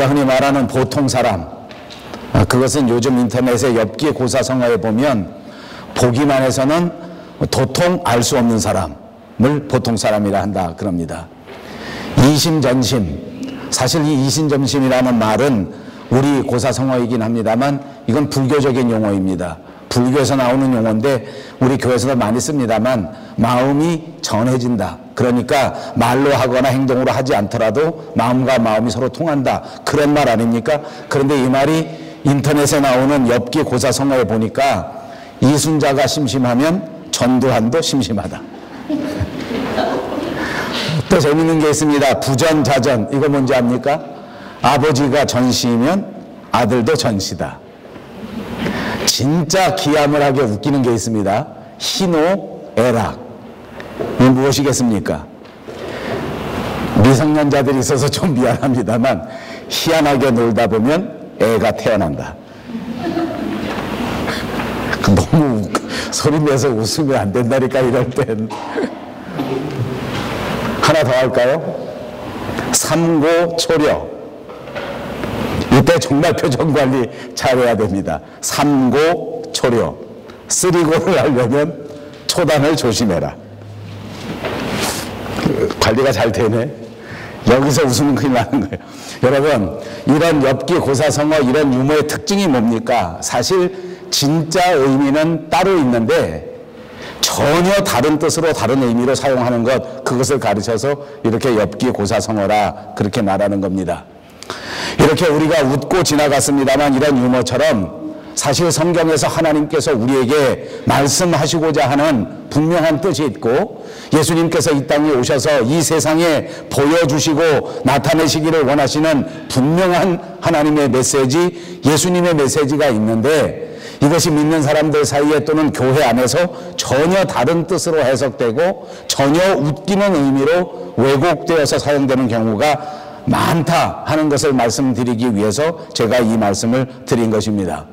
흔히 말하는 보통 사람, 그것은 요즘 인터넷에 엽기 고사성어에 보면 보기만 해서는 도통 알 수 없는 사람을 보통 사람이라 한다 그럽니다. 이심전심, 사실 이 이심전심이라는 말은 우리 고사성어이긴 합니다만 이건 불교적인 용어입니다. 불교에서 나오는 용어인데 우리 교회에서도 많이 씁니다만 마음이 전해진다. 그러니까 말로 하거나 행동으로 하지 않더라도 마음과 마음이 서로 통한다. 그런 말 아닙니까? 그런데 이 말이 인터넷에 나오는 엽기 고사성어에 보니까 이순자가 심심하면 전두환도 심심하다. 또 재밌는 게 있습니다. 부전자전, 이거 뭔지 압니까? 아버지가 전시면 아들도 전시다. 진짜 기암을하게 웃기는 게 있습니다. 희노애락. 이 무엇이겠습니까? 미성년자들이 있어서 좀 미안합니다만 희한하게 놀다 보면 애가 태어난다. 너무 소리 내서 웃으면 안 된다니까 이럴 땐. 하나 더 할까요? 삼고초려. 이때 정말 표정 관리 잘해야 됩니다. 삼고초려. 쓰리고를 하려면 초단을 조심해라. 관리가 잘 되네. 여기서 웃으면 큰일 나는 거예요. 여러분, 이런 엽기 고사성어, 이런 유머의 특징이 뭡니까? 사실 진짜 의미는 따로 있는데 전혀 다른 뜻으로 다른 의미로 사용하는 것, 그것을 가르쳐서 이렇게 엽기 고사성어라 그렇게 말하는 겁니다. 이렇게 우리가 웃고 지나갔습니다만 이런 유머처럼 사실 성경에서 하나님께서 우리에게 말씀하시고자 하는 분명한 뜻이 있고 예수님께서 이 땅에 오셔서 이 세상에 보여주시고 나타내시기를 원하시는 분명한 하나님의 메시지, 예수님의 메시지가 있는데 이것이 믿는 사람들 사이에 또는 교회 안에서 전혀 다른 뜻으로 해석되고 전혀 웃기는 의미로 왜곡되어서 사용되는 경우가 많다 하는 것을 말씀드리기 위해서 제가 이 말씀을 드린 것입니다.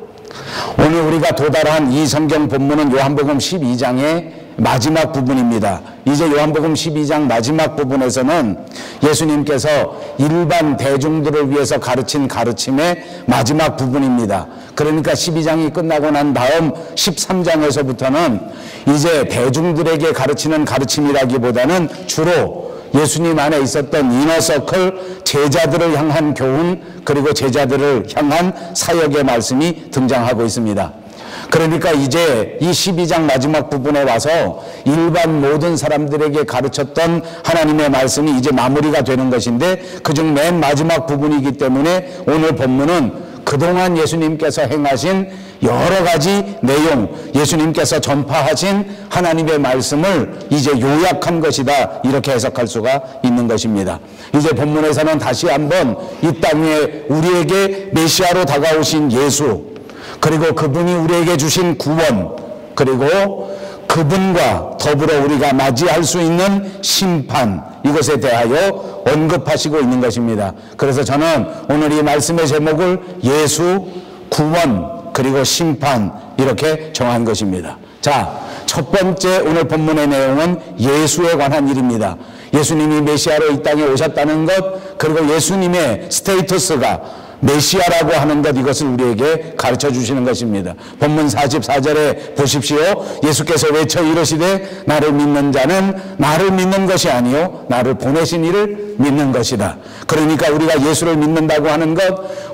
오늘 우리가 도달한 이 성경 본문은 요한복음 12장의 마지막 부분입니다. 이제 요한복음 12장 마지막 부분에서는 예수님께서 일반 대중들을 위해서 가르친 가르침의 마지막 부분입니다. 그러니까 12장이 끝나고 난 다음 13장에서부터는 이제 대중들에게 가르치는 가르침이라기보다는 주로 예수님 안에 있었던 이너서클 제자들을 향한 교훈, 그리고 제자들을 향한 사역의 말씀이 등장하고 있습니다. 그러니까 이제 이 12장 마지막 부분에 와서 일반 모든 사람들에게 가르쳤던 하나님의 말씀이 이제 마무리가 되는 것인데 그중 맨 마지막 부분이기 때문에 오늘 본문은 그동안 예수님께서 행하신 여러 가지 내용, 예수님께서 전파하신 하나님의 말씀을 이제 요약한 것이다, 이렇게 해석할 수가 있는 것입니다. 이제 본문에서는 다시 한번 이 땅에 우리에게 메시아로 다가오신 예수, 그리고 그분이 우리에게 주신 구원, 그리고 그분과 더불어 우리가 맞이할 수 있는 심판, 이것에 대하여 언급하시고 있는 것입니다. 그래서 저는 오늘 이 말씀의 제목을 예수, 구원, 그리고 심판, 이렇게 정한 것입니다. 자, 첫 번째 오늘 본문의 내용은 예수에 관한 일입니다. 예수님이 메시아로 이 땅에 오셨다는 것, 그리고 예수님의 스테이터스가 메시아라고 하는 것, 이것을 우리에게 가르쳐 주시는 것입니다. 본문 44절에 보십시오. 예수께서 외쳐 이르시되 나를 믿는 자는 나를 믿는 것이 아니요 나를 보내신 이를 믿는 것이다. 그러니까 우리가 예수를 믿는다고 하는 것,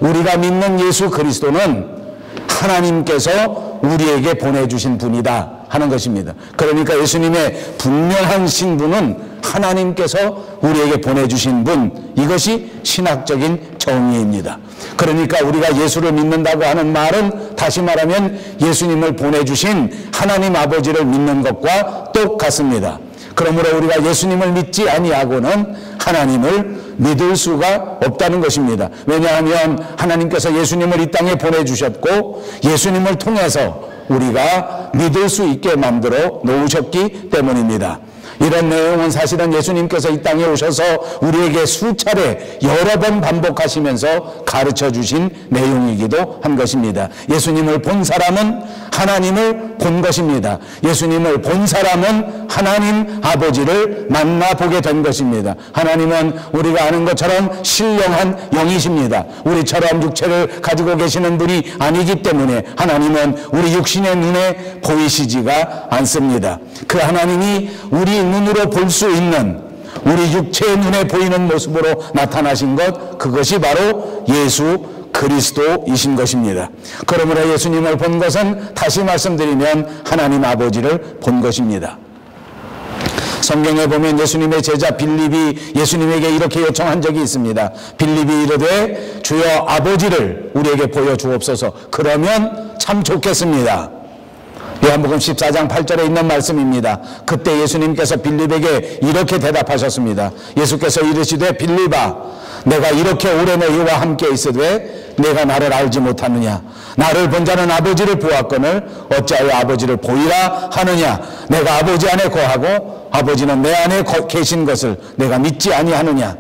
우리가 믿는 예수 그리스도는 하나님께서 우리에게 보내주신 분이다 하는 것입니다. 그러니까 예수님의 분명한 신분은 하나님께서 우리에게 보내주신 분, 이것이 신학적인 정의입니다. 그러니까 우리가 예수를 믿는다고 하는 말은 다시 말하면 예수님을 보내주신 하나님 아버지를 믿는 것과 똑같습니다. 그러므로 우리가 예수님을 믿지 아니하고는 하나님을 믿을 수가 없다는 것입니다. 왜냐하면 하나님께서 예수님을 이 땅에 보내주셨고 예수님을 통해서 우리가 믿을 수 있게 만들어 놓으셨기 때문입니다. 이런 내용은 사실은 예수님께서 이 땅에 오셔서 우리에게 수차례 여러 번 반복하시면서 가르쳐 주신 내용이기도 한 것입니다. 예수님을 본 사람은 하나님을 본 것입니다. 예수님을 본 사람은 하나님 아버지를 만나보게 된 것입니다. 하나님은 우리가 아는 것처럼 신령한 영이십니다. 우리처럼 육체를 가지고 계시는 분이 아니기 때문에 하나님은 우리 육신의 눈에 보이시지가 않습니다. 그 하나님이 우리 눈으로 볼 수 있는 우리 육체의 눈에 보이는 모습으로 나타나신 것, 그것이 바로 예수 그리스도이신 것입니다. 그러므로 예수님을 본 것은 다시 말씀드리면 하나님 아버지를 본 것입니다. 성경에 보면 예수님의 제자 빌립이 예수님에게 이렇게 요청한 적이 있습니다. 빌립이 이르되 주여 아버지를 우리에게 보여주옵소서. 그러면 참 좋겠습니다. 요한복음 14장 8절에 있는 말씀입니다. 그때 예수님께서 빌립에게 이렇게 대답하셨습니다. 예수께서 이르시되 빌립아 내가 이렇게 오래 너희와 함께 있으되 내가 나를 알지 못하느냐. 나를 본 자는 아버지를 보았거늘 어찌하여 아버지를 보이라 하느냐. 내가 아버지 안에 거하고 아버지는 내 안에 계신 것을 내가 믿지 아니하느냐.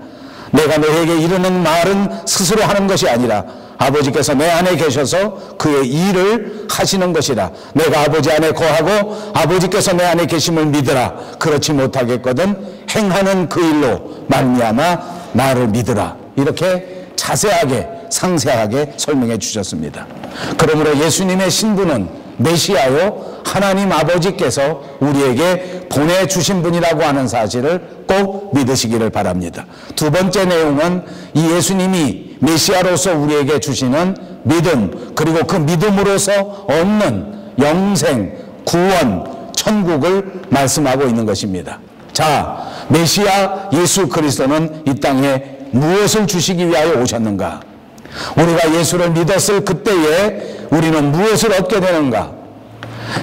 내가 너에게 이르는 말은 스스로 하는 것이 아니라 아버지께서 내 안에 계셔서 그의 일을 하시는 것이라. 내가 아버지 안에 거하고 아버지께서 내 안에 계심을 믿으라. 그렇지 못하겠거든 행하는 그 일로 말미암아 나를 믿으라. 이렇게 자세하게 상세하게 설명해 주셨습니다. 그러므로 예수님의 신분은 메시아요 하나님 아버지께서 우리에게 보내주신 분이라고 하는 사실을 꼭 믿으시기를 바랍니다. 두 번째 내용은 이 예수님이 메시아로서 우리에게 주시는 믿음, 그리고 그 믿음으로서 얻는 영생, 구원, 천국을 말씀하고 있는 것입니다. 자, 메시아 예수 그리스도는 이 땅에 무엇을 주시기 위하여 오셨는가? 우리가 예수를 믿었을 그때에 우리는 무엇을 얻게 되는가?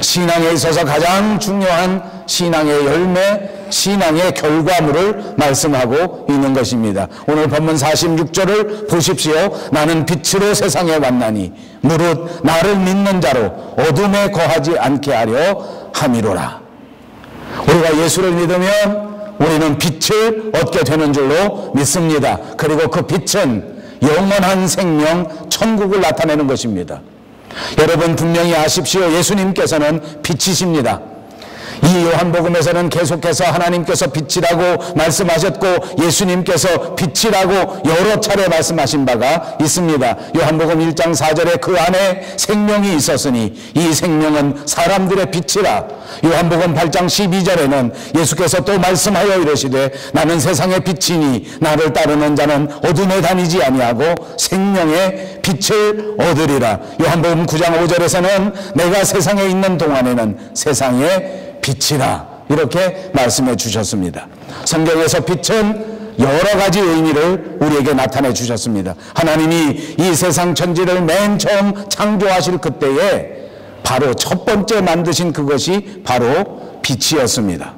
신앙에 있어서 가장 중요한 신앙의 열매, 신앙의 결과물을 말씀하고 있는 것입니다. 오늘 본문 46절을 보십시오. 나는 빛으로 세상에 왔나니 무릇 나를 믿는 자로 어둠에 거하지 않게 하려 함이로라. 우리가 예수를 믿으면 우리는 빛을 얻게 되는 줄로 믿습니다. 그리고 그 빛은 영원한 생명, 천국을 나타내는 것입니다. 여러분 분명히 아십시오. 예수님께서는 빛이십니다. 이 요한복음에서는 계속해서 하나님께서 빛이라고 말씀하셨고 예수님께서 빛이라고 여러 차례 말씀하신 바가 있습니다. 요한복음 1장 4절에 그 안에 생명이 있었으니 이 생명은 사람들의 빛이라. 요한복음 8장 12절에는 예수께서 또 말씀하여 이르시되 나는 세상의 빛이니 나를 따르는 자는 어둠에 다니지 아니하고 생명의 빛을 얻으리라. 요한복음 9장 5절에서는 내가 세상에 있는 동안에는 세상의 빛이라 이렇게 말씀해 주셨습니다. 성경에서 빛은 여러 가지 의미를 우리에게 나타내 주셨습니다. 하나님이 이 세상 천지를 맨 처음 창조하실 그때에 바로 첫 번째 만드신 그것이 바로 빛이었습니다.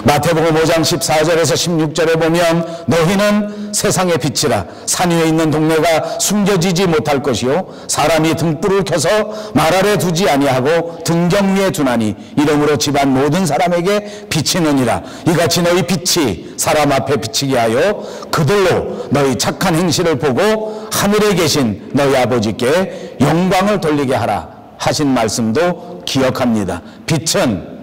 마태복음 5장 14절에서 16절에 보면 너희는 세상의 빛이라. 산 위에 있는 동네가 숨겨지지 못할 것이요 사람이 등불을 켜서 말 아래 두지 아니하고 등경 위에 두나니 이러므로 집안 모든 사람에게 비치느니라. 이같이 너희 빛이 사람 앞에 비치게 하여 그들로 너희 착한 행실을 보고 하늘에 계신 너희 아버지께 영광을 돌리게 하라 하신 말씀도 기억합니다. 빛은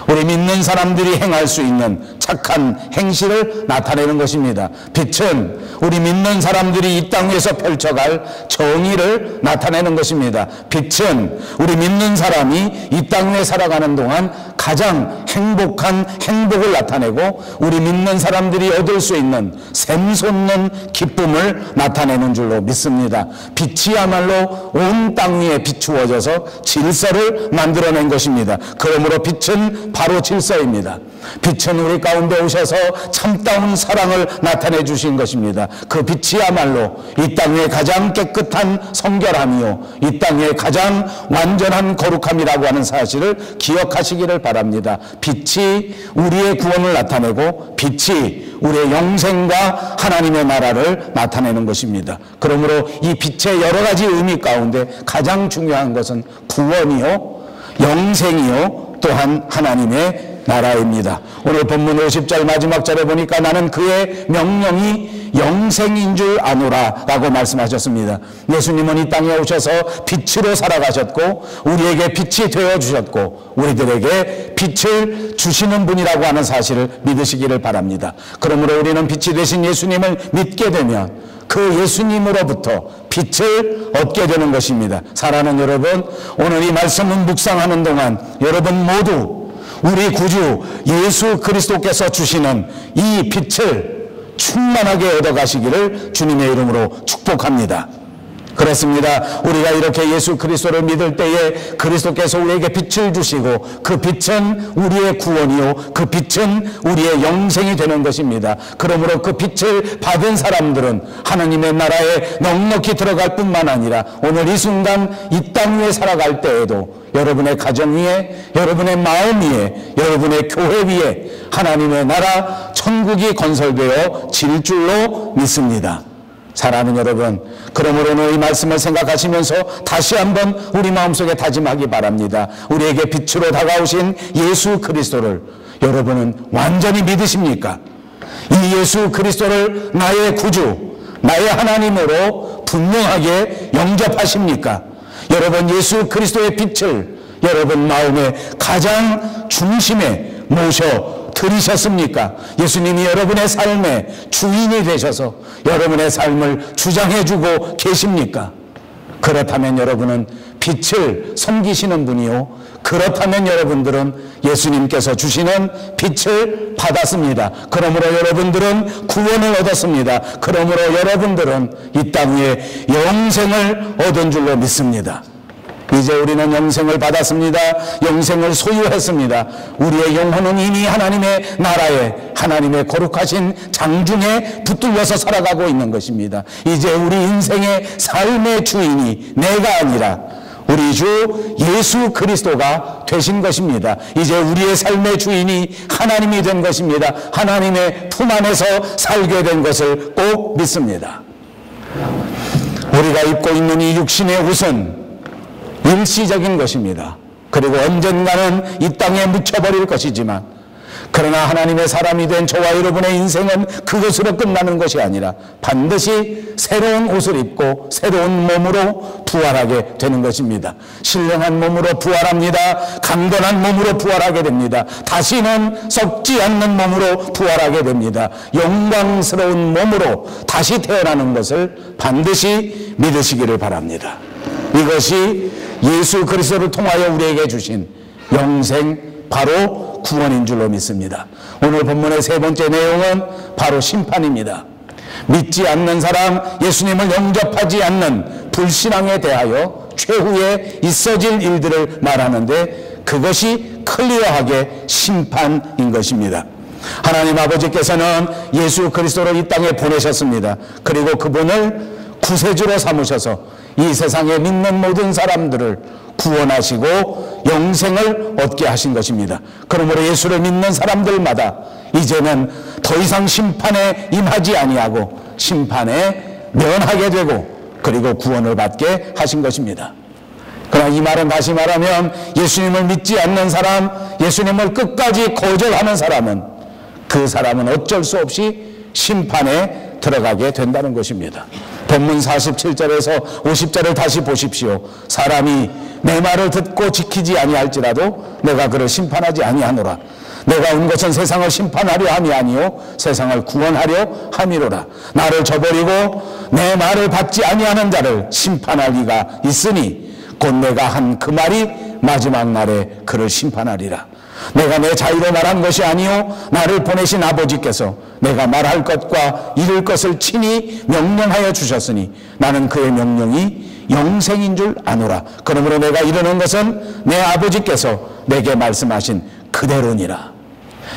우리 믿는 사람들이 행할 수 있는 착한 행실을 나타내는 것입니다. 빛은 우리 믿는 사람들이 이 땅 위에서 펼쳐갈 정의를 나타내는 것입니다. 빛은 우리 믿는 사람이 이 땅 위에 살아가는 동안 가장 행복한 행복을 나타내고 우리 믿는 사람들이 얻을 수 있는 샘솟는 기쁨을 나타내는 줄로 믿습니다. 빛이야말로 온 땅 위에 비추어져서 질서를 만들어낸 것입니다. 그러므로 빛은 바로 질서입니다. 빛은 우리 가운데 오셔서 참다운 사랑을 나타내 주신 것입니다. 그 빛이야말로 이 땅의 가장 깨끗한 성결함이요 이 땅의 가장 완전한 거룩함이라고 하는 사실을 기억하시기를 바랍니다. 빛이 우리의 구원을 나타내고 빛이 우리의 영생과 하나님의 나라를 나타내는 것입니다. 그러므로 이 빛의 여러 가지 의미 가운데 가장 중요한 것은 구원이요 영생이요 또한 하나님의 나라입니다. 오늘 본문 50절 마지막 절에 보니까 나는 그의 명령이 영생인 줄 아노라 라고 말씀하셨습니다. 예수님은 이 땅에 오셔서 빛으로 살아가셨고 우리에게 빛이 되어주셨고 우리들에게 빛을 주시는 분이라고 하는 사실을 믿으시기를 바랍니다. 그러므로 우리는 빛이 되신 예수님을 믿게 되면 그 예수님으로부터 빛을 얻게 되는 것입니다. 사랑하는 여러분, 오늘 이 말씀을 묵상하는 동안 여러분 모두 우리 구주 예수 그리스도께서 주시는 이 빛을 충만하게 얻어가시기를 주님의 이름으로 축복합니다. 그렇습니다. 우리가 이렇게 예수 그리스도를 믿을 때에 그리스도께서 우리에게 빛을 주시고 그 빛은 우리의 구원이요 그 빛은 우리의 영생이 되는 것입니다. 그러므로 그 빛을 받은 사람들은 하나님의 나라에 넉넉히 들어갈 뿐만 아니라 오늘 이 순간 이 땅 위에 살아갈 때에도 여러분의 가정 위에, 여러분의 마음 위에, 여러분의 교회 위에 하나님의 나라 천국이 건설되어 질 줄로 믿습니다. 사랑하는 여러분, 그러므로 오늘 이 말씀을 생각하시면서 다시 한번 우리 마음속에 다짐하기 바랍니다. 우리에게 빛으로 다가오신 예수 그리스도를 여러분은 완전히 믿으십니까? 이 예수 그리스도를 나의 구주, 나의 하나님으로 분명하게 영접하십니까? 여러분 예수 그리스도의 빛을 여러분 마음의 가장 중심에 모셔 드리셨습니까? 예수님이 여러분의 삶의 주인이 되셔서 여러분의 삶을 주장해주고 계십니까? 그렇다면 여러분은 빛을 섬기시는 분이요, 그렇다면 여러분들은 예수님께서 주시는 빛을 받았습니다. 그러므로 여러분들은 구원을 얻었습니다. 그러므로 여러분들은 이 땅 위에 영생을 얻은 줄로 믿습니다. 이제 우리는 영생을 받았습니다. 영생을 소유했습니다. 우리의 영혼은 이미 하나님의 나라에 하나님의 거룩하신 장중에 붙들려서 살아가고 있는 것입니다. 이제 우리 인생의 삶의 주인이 내가 아니라 우리 주 예수 그리스도가 되신 것입니다. 이제 우리의 삶의 주인이 하나님이 된 것입니다. 하나님의 품 안에서 살게 된 것을 꼭 믿습니다. 우리가 입고 있는 이 육신의 옷은 일시적인 것입니다. 그리고 언젠가는 이 땅에 묻혀버릴 것이지만, 그러나 하나님의 사람이 된 저와 여러분의 인생은 그것으로 끝나는 것이 아니라 반드시 새로운 옷을 입고 새로운 몸으로 부활하게 되는 것입니다. 신령한 몸으로 부활합니다. 강건한 몸으로 부활하게 됩니다. 다시는 썩지 않는 몸으로 부활하게 됩니다. 영광스러운 몸으로 다시 태어나는 것을 반드시 믿으시기를 바랍니다. 이것이 예수 그리스도를 통하여 우리에게 주신 영생, 바로 구원인 줄로 믿습니다. 오늘 본문의 세 번째 내용은 바로 심판입니다. 믿지 않는 사람, 예수님을 영접하지 않는 불신앙에 대하여 최후에 있어질 일들을 말하는데 그것이 클리어하게 심판인 것입니다. 하나님 아버지께서는 예수 그리스도를 이 땅에 보내셨습니다. 그리고 그분을 구세주로 삼으셔서 이 세상에 믿는 모든 사람들을 구원하시고 영생을 얻게 하신 것입니다. 그러므로 예수를 믿는 사람들마다 이제는 더 이상 심판에 임하지 아니하고 심판에 면하게 되고 그리고 구원을 받게 하신 것입니다. 그러나 이 말은 다시 말하면 예수님을 믿지 않는 사람, 예수님을 끝까지 거절하는 사람은 그 사람은 어쩔 수 없이 심판에 들어가게 된다는 것입니다. 본문 47절에서 50절을 다시 보십시오. 사람이 내 말을 듣고 지키지 아니할지라도 내가 그를 심판하지 아니하노라. 내가 온 것은 세상을 심판하려 함이 아니요 세상을 구원하려 함이로라. 나를 저버리고 내 말을 받지 아니하는 자를 심판할 리가 있으니 곧 내가 한 그 말이 마지막 날에 그를 심판하리라. 내가 내 자유로 말한 것이 아니요 나를 보내신 아버지께서 내가 말할 것과 이룰 것을 친히 명령하여 주셨으니 나는 그의 명령이 영생인 줄 아노라. 그러므로 내가 이르는 것은 내 아버지께서 내게 말씀하신 그대로니라.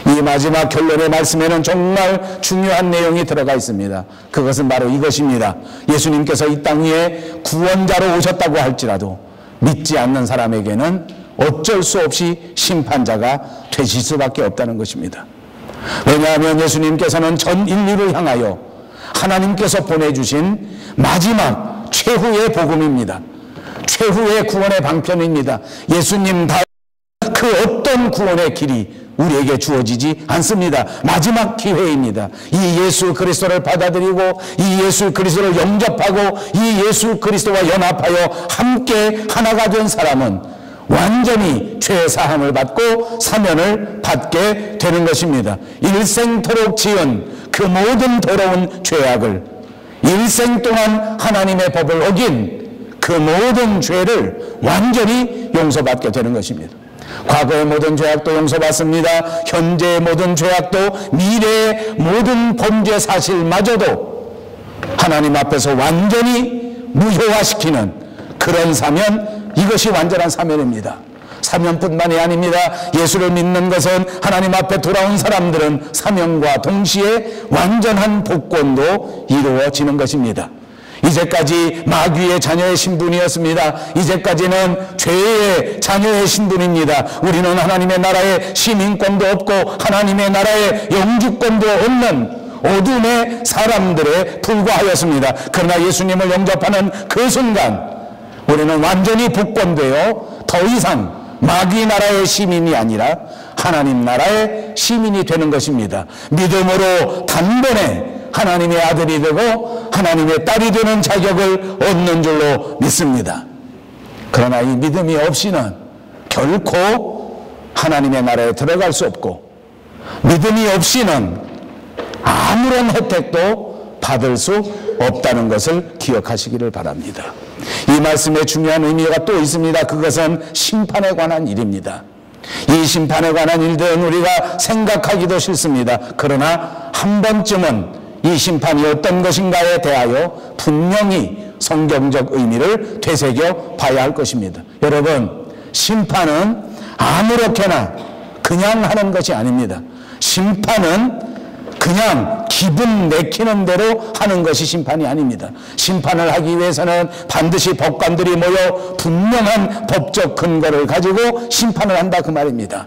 이 마지막 결론의 말씀에는 정말 중요한 내용이 들어가 있습니다. 그것은 바로 이것입니다. 예수님께서 이 땅 위에 구원자로 오셨다고 할지라도 믿지 않는 사람에게는 어쩔 수 없이 심판자가 되실 수밖에 없다는 것입니다. 왜냐하면 예수님께서는 전 인류를 향하여 하나님께서 보내주신 마지막 최후의 복음입니다. 최후의 구원의 방편입니다. 예수님 다음 그 그 어떤 구원의 길이 우리에게 주어지지 않습니다. 마지막 기회입니다. 이 예수 그리스도를 받아들이고 이 예수 그리스도를 영접하고 이 예수 그리스도와 연합하여 함께 하나가 된 사람은 완전히 죄 사함을 받고 사면을 받게 되는 것입니다. 일생토록 지은 그 모든 더러운 죄악을, 일생 동안 하나님의 법을 어긴 그 모든 죄를 완전히 용서받게 되는 것입니다. 과거의 모든 죄악도 용서받습니다. 현재의 모든 죄악도, 미래의 모든 범죄 사실마저도 하나님 앞에서 완전히 무효화시키는 그런 사면, 이것이 완전한 사면입니다. 사면뿐만이 아닙니다. 예수를 믿는 것은 하나님 앞에 돌아온 사람들은 사면과 동시에 완전한 복권도 이루어지는 것입니다. 이제까지 마귀의 자녀의 신분이었습니다. 이제까지는 죄의 자녀의 신분입니다. 우리는 하나님의 나라의 시민권도 없고 하나님의 나라의 영주권도 없는 어둠의 사람들에 불과하였습니다. 그러나 예수님을 영접하는 그 순간 우리는 완전히 복권되어 더 이상 마귀 나라의 시민이 아니라 하나님 나라의 시민이 되는 것입니다. 믿음으로 단번에 하나님의 아들이 되고 하나님의 딸이 되는 자격을 얻는 줄로 믿습니다. 그러나 이 믿음이 없이는 결코 하나님의 나라에 들어갈 수 없고, 믿음이 없이는 아무런 혜택도 받을 수 없다는 것을 기억하시기를 바랍니다. 이 말씀에 중요한 의미가 또 있습니다. 그것은 심판에 관한 일입니다. 이 심판에 관한 일들은 우리가 생각하기도 싫습니다. 그러나 한 번쯤은 이 심판이 어떤 것인가에 대하여 분명히 성경적 의미를 되새겨 봐야 할 것입니다. 여러분, 심판은 아무렇게나 그냥 하는 것이 아닙니다. 심판은 그냥 기분 내키는 대로 하는 것이 심판이 아닙니다. 심판을 하기 위해서는 반드시 법관들이 모여 분명한 법적 근거를 가지고 심판을 한다, 그 말입니다.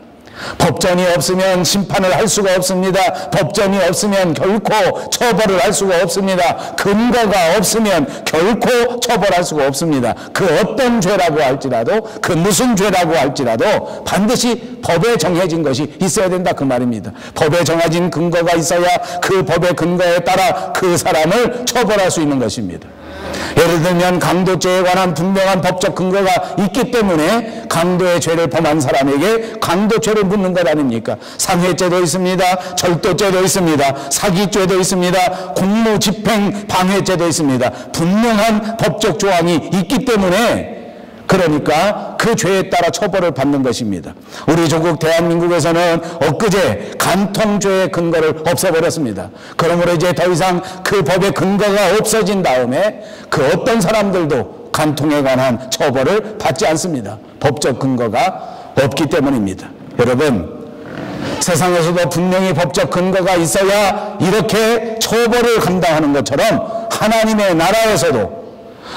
법전이 없으면 심판을 할 수가 없습니다. 법전이 없으면 결코 처벌을 할 수가 없습니다. 근거가 없으면 결코 처벌할 수가 없습니다. 그 어떤 죄라고 할지라도, 그 무슨 죄라고 할지라도 반드시 법에 정해진 것이 있어야 된다, 그 말입니다. 법에 정해진 근거가 있어야 그 법의 근거에 따라 그 사람을 처벌할 수 있는 것입니다. 예를 들면 강도죄에 관한 분명한 법적 근거가 있기 때문에 강도의 죄를 범한 사람에게 강도죄를 묻는 것 아닙니까? 상해죄도 있습니다. 절도죄도 있습니다. 사기죄도 있습니다. 공무집행 방해죄도 있습니다. 분명한 법적 조항이 있기 때문에, 그러니까 그 죄에 따라 처벌을 받는 것입니다. 우리 조국 대한민국에서는 엊그제 간통죄의 근거를 없애버렸습니다. 그러므로 이제 더 이상 그 법의 근거가 없어진 다음에 그 어떤 사람들도 간통에 관한 처벌을 받지 않습니다. 법적 근거가 없기 때문입니다. 여러분, 세상에서도 분명히 법적 근거가 있어야 이렇게 처벌을 감당하는 것처럼 하나님의 나라에서도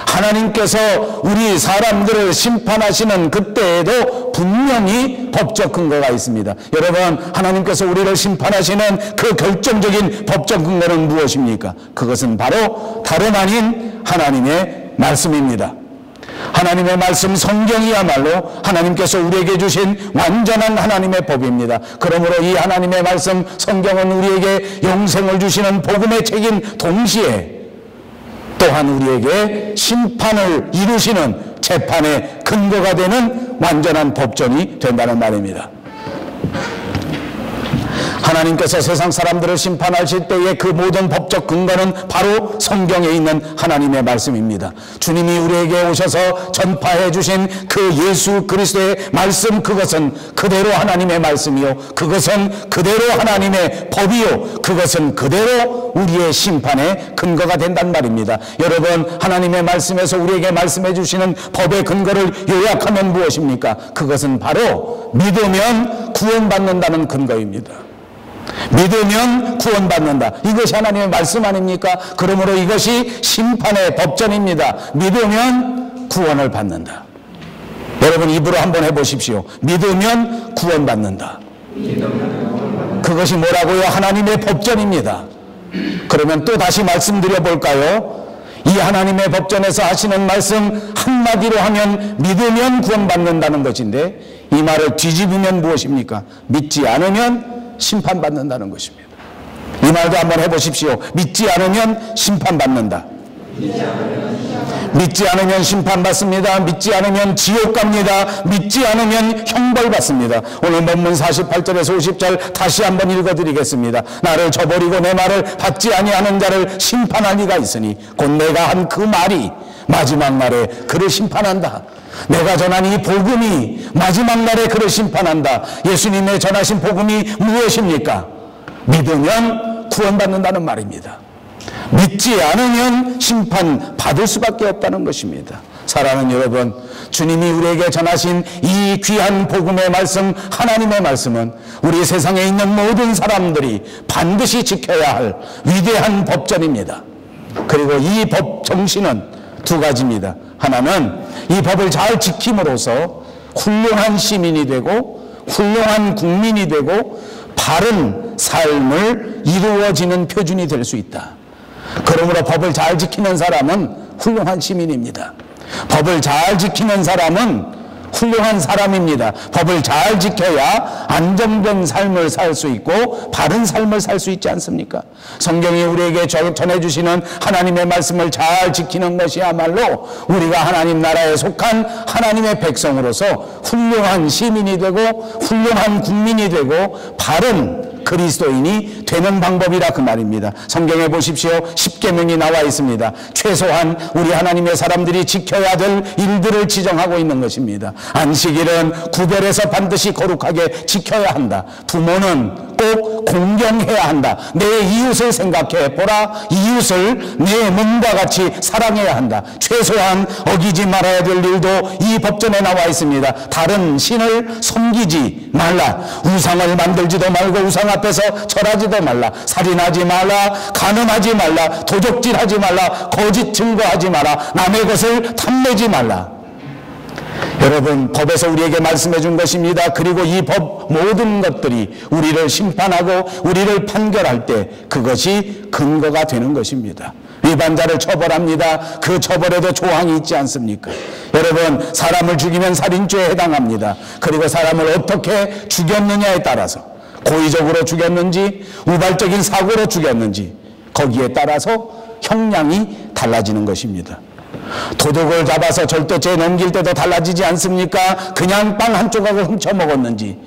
하나님께서 우리 사람들을 심판하시는 그때에도 분명히 법적 근거가 있습니다. 여러분, 하나님께서 우리를 심판하시는 그 결정적인 법적 근거는 무엇입니까? 그것은 바로 다름 아닌 하나님의 말씀입니다. 하나님의 말씀, 성경이야말로 하나님께서 우리에게 주신 완전한 하나님의 법입니다. 그러므로 이 하나님의 말씀, 성경은 우리에게 영생을 주시는 복음의 책인 동시에 또한 우리에게 심판을 이루시는 재판의 근거가 되는 완전한 법전이 된다는 말입니다. 하나님께서 세상 사람들을 심판하실 때의 그 모든 법적 근거는 바로 성경에 있는 하나님의 말씀입니다. 주님이 우리에게 오셔서 전파해 주신 그 예수 그리스도의 말씀, 그것은 그대로 하나님의 말씀이요, 그것은 그대로 하나님의 법이요, 그것은 그대로 우리의 심판의 근거가 된단 말입니다. 여러분, 하나님의 말씀에서 우리에게 말씀해 주시는 법의 근거를 요약하면 무엇입니까? 그것은 바로 믿으면 구원받는다는 근거입니다. 믿으면 구원받는다. 이것이 하나님의 말씀 아닙니까? 그러므로 이것이 심판의 법전입니다. 믿으면 구원을 받는다. 여러분, 입으로 한번 해보십시오. 믿으면 구원받는다. 그것이 뭐라고요? 하나님의 법전입니다. 그러면 또 다시 말씀드려 볼까요? 이 하나님의 법전에서 하시는 말씀 한마디로 하면 믿으면 구원받는다는 것인데, 이 말을 뒤집으면 무엇입니까? 믿지 않으면 심판받는다는 것입니다. 이 말도 한번 해보십시오. 믿지 않으면 심판받는다. 믿지 않으면 심판받습니다. 믿지 않으면 지옥 갑니다. 믿지 않으면 형벌받습니다. 오늘 본문 48절에서 50절 다시 한번 읽어드리겠습니다. 나를 저버리고 내 말을 받지 아니하는 자를 심판할 이가 있으니 곧 내가 한 그 말이 마지막 날에 그를 심판한다. 내가 전한 이 복음이 마지막 날에 그를 심판한다. 예수님의 전하신 복음이 무엇입니까? 믿으면 구원받는다는 말입니다. 믿지 않으면 심판받을 수밖에 없다는 것입니다. 사랑하는 여러분, 주님이 우리에게 전하신 이 귀한 복음의 말씀, 하나님의 말씀은 우리 세상에 있는 모든 사람들이 반드시 지켜야 할 위대한 법전입니다. 그리고 이 법 정신은 두 가지입니다. 하나는 이 법을 잘 지킴으로써 훌륭한 시민이 되고 훌륭한 국민이 되고 바른 삶을 이루어지는 표준이 될 수 있다. 그러므로 법을 잘 지키는 사람은 훌륭한 시민입니다. 법을 잘 지키는 사람은 훌륭한 사람입니다. 법을 잘 지켜야 안정된 삶을 살 수 있고 바른 삶을 살 수 있지 않습니까? 성경이 우리에게 전해주시는 하나님의 말씀을 잘 지키는 것이야말로 우리가 하나님 나라에 속한 하나님의 백성으로서 훌륭한 시민이 되고 훌륭한 국민이 되고 바른 그리스도인이 되는 방법이라 그 말입니다. 성경에 보십시오. 십계명이 나와 있습니다. 최소한 우리 하나님의 사람들이 지켜야 될 일들을 지정하고 있는 것입니다. 안식일은 구별해서 반드시 거룩하게 지켜야 한다. 부모는 꼭 공경해야 한다. 내 이웃을 생각해 보라. 이웃을 내 몸과 같이 사랑해야 한다. 최소한 어기지 말아야 될 일도 이 법전에 나와 있습니다. 다른 신을 섬기지 말라. 우상을 만들지도 말고 우상 앞에서 절하지도 말라. 살인하지 말라. 간음하지 말라. 도적질하지 말라. 거짓 증거하지 마라. 남의 것을 탐내지 말라. 여러분, 법에서 우리에게 말씀해 준 것입니다. 그리고 이 법 모든 것들이 우리를 심판하고 우리를 판결할 때 그것이 근거가 되는 것입니다. 위반자를 처벌합니다. 그 처벌에도 조항이 있지 않습니까? 여러분, 사람을 죽이면 살인죄에 해당합니다. 그리고 사람을 어떻게 죽였느냐에 따라서, 고의적으로 죽였는지 우발적인 사고로 죽였는지 거기에 따라서 형량이 달라지는 것입니다. 도둑을 잡아서 절도죄에 넘길 때도 달라지지 않습니까? 그냥 빵 한 조각을 훔쳐 먹었는지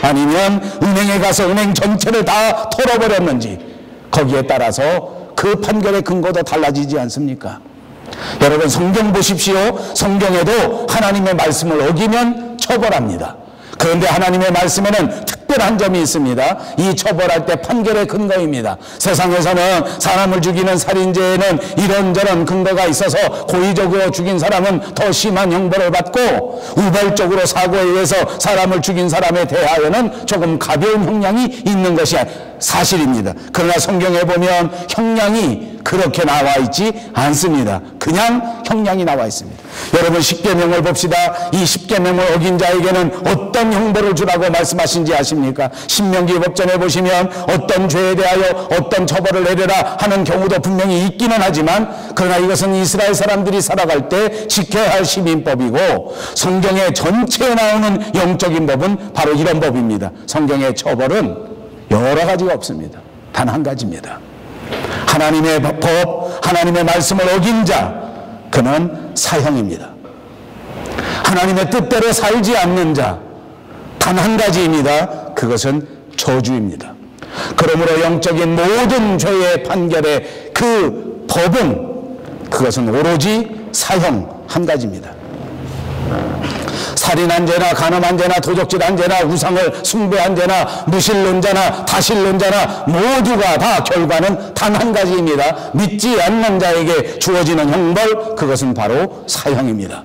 아니면 은행에 가서 은행 전체를 다 털어버렸는지 거기에 따라서 그 판결의 근거도 달라지지 않습니까? 여러분, 성경 보십시오. 성경에도 하나님의 말씀을 어기면 처벌합니다. 그런데 하나님의 말씀에는 특별한 점이 있습니다. 이 처벌할 때 판결의 근거입니다. 세상에서는 사람을 죽이는 살인죄에는 이런저런 근거가 있어서 고의적으로 죽인 사람은 더 심한 형벌을 받고 우발적으로 사고에 의해서 사람을 죽인 사람에 대하여는 조금 가벼운 형량이 있는 것이 사실입니다. 그러나 성경에 보면 형량이 그렇게 나와 있지 않습니다. 그냥 형량이 나와 있습니다. 여러분, 십계명을 봅시다. 이 십계명을 어긴 자에게는 어떤 형벌을 주라고 말씀하신지 아십니까? 신명기 법전에 보시면 어떤 죄에 대하여 어떤 처벌을 내려라 하는 경우도 분명히 있기는 하지만, 그러나 이것은 이스라엘 사람들이 살아갈 때 지켜야 할 시민법이고, 성경의 전체에 나오는 영적인 법은 바로 이런 법입니다. 성경의 처벌은 여러 가지가 없습니다. 단 한 가지입니다. 하나님의 법, 하나님의 말씀을 어긴 자, 그는 사형입니다. 하나님의 뜻대로 살지 않는 자, 단 한 가지입니다. 그것은 저주입니다. 그러므로 영적인 모든 죄의 판결의 그 법은, 그것은 오로지 사형 한 가지입니다. 살인한 죄나 간음한 죄나 도적질한 죄나 우상을 숭배한 죄나 무신론자나 다신론자나 모두가 다 결과는 단 한 가지입니다. 믿지 않는 자에게 주어지는 형벌, 그것은 바로 사형입니다.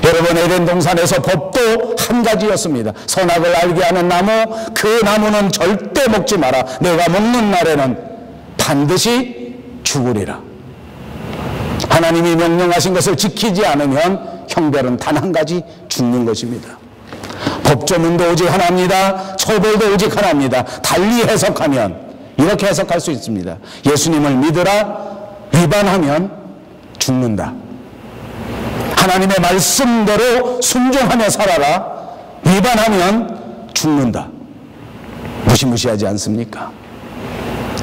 여러분, 에덴 동산에서 법도 한 가지였습니다. 선악을 알게 하는 나무, 그 나무는 절대 먹지 마라. 내가 먹는 날에는 반드시 죽으리라. 하나님이 명령하신 것을 지키지 않으면 형벌은 단 한 가지, 죽는 것입니다. 법조문도 오직 하나입니다. 처벌도 오직 하나입니다. 달리 해석하면 이렇게 해석할 수 있습니다. 예수님을 믿으라, 위반하면 죽는다. 하나님의 말씀대로 순종하며 살아라, 위반하면 죽는다. 무시무시하지 않습니까?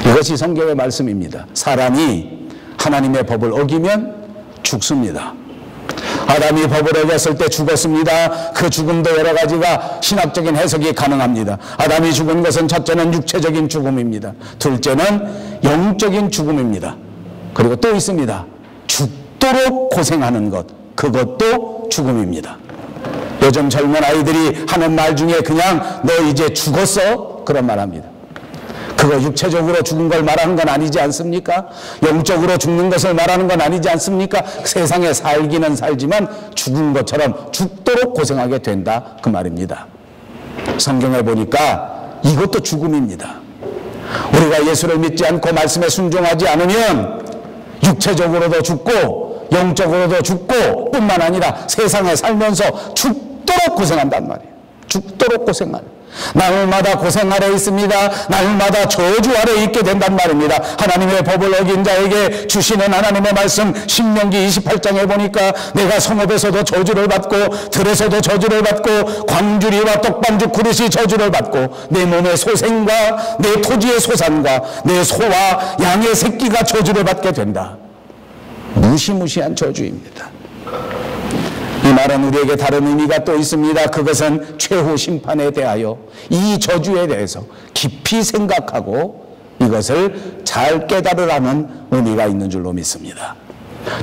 이것이 성경의 말씀입니다. 사람이 하나님의 법을 어기면 죽습니다. 아담이 법을 어겼을 때 죽었습니다. 그 죽음도 여러 가지가 신학적인 해석이 가능합니다. 아담이 죽은 것은 첫째는 육체적인 죽음입니다. 둘째는 영적인 죽음입니다. 그리고 또 있습니다. 죽도록 고생하는 것, 그것도 죽음입니다. 요즘 젊은 아이들이 하는 말 중에 그냥 너 이제 죽었어? 그런 말 합니다. 그거 육체적으로 죽은 걸 말하는 건 아니지 않습니까? 영적으로 죽는 것을 말하는 건 아니지 않습니까? 세상에 살기는 살지만 죽은 것처럼 죽도록 고생하게 된다, 그 말입니다. 성경에 보니까 이것도 죽음입니다. 우리가 예수를 믿지 않고 말씀에 순종하지 않으면 육체적으로도 죽고 영적으로도 죽고 뿐만 아니라 세상에 살면서 죽도록 고생한단 말이에요. 죽도록 고생하는, 날마다 고생 아래 있습니다. 날마다 저주 아래 있게 된단 말입니다. 하나님의 법을 어긴 자에게 주시는 하나님의 말씀, 신명기 28장에 보니까 내가 성읍에서도 저주를 받고 들에서도 저주를 받고 광주리와 떡반죽 그릇이 저주를 받고 내 몸의 소생과 내 토지의 소산과 내 소와 양의 새끼가 저주를 받게 된다. 무시무시한 저주입니다. 이 말은 우리에게 다른 의미가 또 있습니다. 그것은 최후 심판에 대하여 이 저주에 대해서 깊이 생각하고 이것을 잘 깨달으라는 의미가 있는 줄로 믿습니다.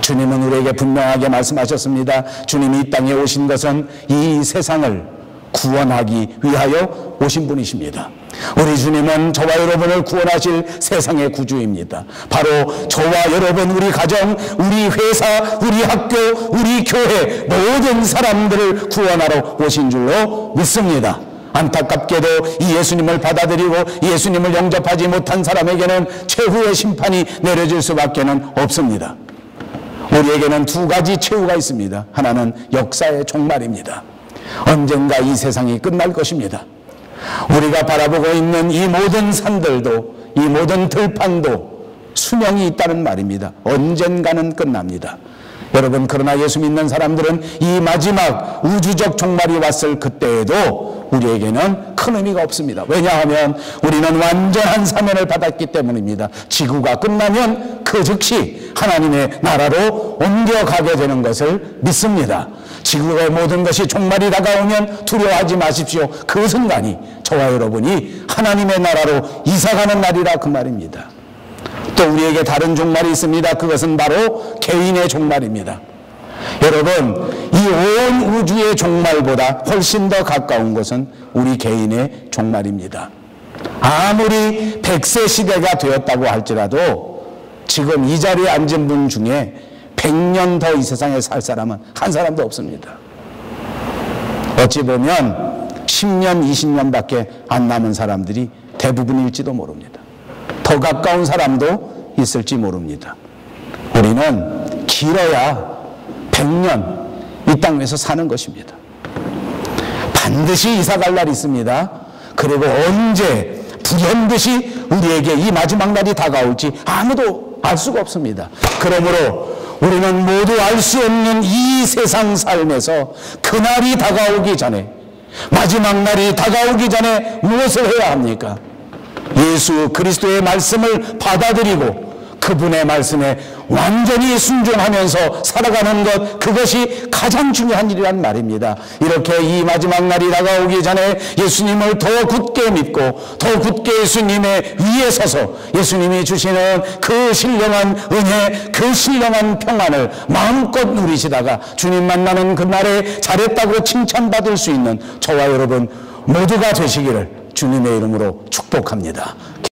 주님은 우리에게 분명하게 말씀하셨습니다. 주님이 이 땅에 오신 것은 이 세상을 구원하기 위하여 오신 분이십니다. 우리 주님은 저와 여러분을 구원하실 세상의 구주입니다. 바로 저와 여러분, 우리 가정, 우리 회사, 우리 학교, 우리 교회 모든 사람들을 구원하러 오신 줄로 믿습니다. 안타깝게도 이 예수님을 받아들이고 예수님을 영접하지 못한 사람에게는 최후의 심판이 내려질 수밖에 없습니다. 우리에게는 두 가지 최후가 있습니다. 하나는 역사의 종말입니다. 언젠가 이 세상이 끝날 것입니다. 우리가 바라보고 있는 이 모든 산들도, 이 모든 들판도 수명이 있다는 말입니다. 언젠가는 끝납니다. 여러분, 그러나 예수 믿는 사람들은 이 마지막 우주적 종말이 왔을 그때에도 우리에게는 큰 의미가 없습니다. 왜냐하면 우리는 완전한 사면을 받았기 때문입니다. 지구가 끝나면 그 즉시 하나님의 나라로 옮겨가게 되는 것을 믿습니다. 지구의 모든 것이 종말이 다가오면 두려워하지 마십시오. 그 순간이 저와 여러분이 하나님의 나라로 이사가는 날이라, 그 말입니다. 또 우리에게 다른 종말이 있습니다. 그것은 바로 개인의 종말입니다. 여러분, 이 온 우주의 종말보다 훨씬 더 가까운 것은 우리 개인의 종말입니다. 아무리 100세 시대가 되었다고 할지라도 지금 이 자리에 앉은 분 중에 100년 더 이 세상에 살 사람은 한 사람도 없습니다. 어찌 보면 10년, 20년밖에 안 남은 사람들이 대부분일지도 모릅니다. 더 가까운 사람도 있을지 모릅니다. 우리는 길어야 100년 이 땅 위에서 사는 것입니다. 반드시 이사갈 날이 있습니다. 그리고 언제 불현듯이 우리에게 이 마지막 날이 다가올지 아무도 알 수가 없습니다. 그러므로 우리는 모두 알 수 없는 이 세상 삶에서 그날이 다가오기 전에, 마지막 날이 다가오기 전에 무엇을 해야 합니까? 예수 그리스도의 말씀을 받아들이고 그분의 말씀에 완전히 순종하면서 살아가는 것, 그것이 가장 중요한 일이란 말입니다. 이렇게 이 마지막 날이 다가오기 전에 예수님을 더 굳게 믿고 더 굳게 예수님의 위에 서서 예수님이 주시는 그 신령한 은혜, 그 신령한 평안을 마음껏 누리시다가 주님 만나는 그날에 잘했다고 칭찬받을 수 있는 저와 여러분 모두가 되시기를 주님의 이름으로 축복합니다.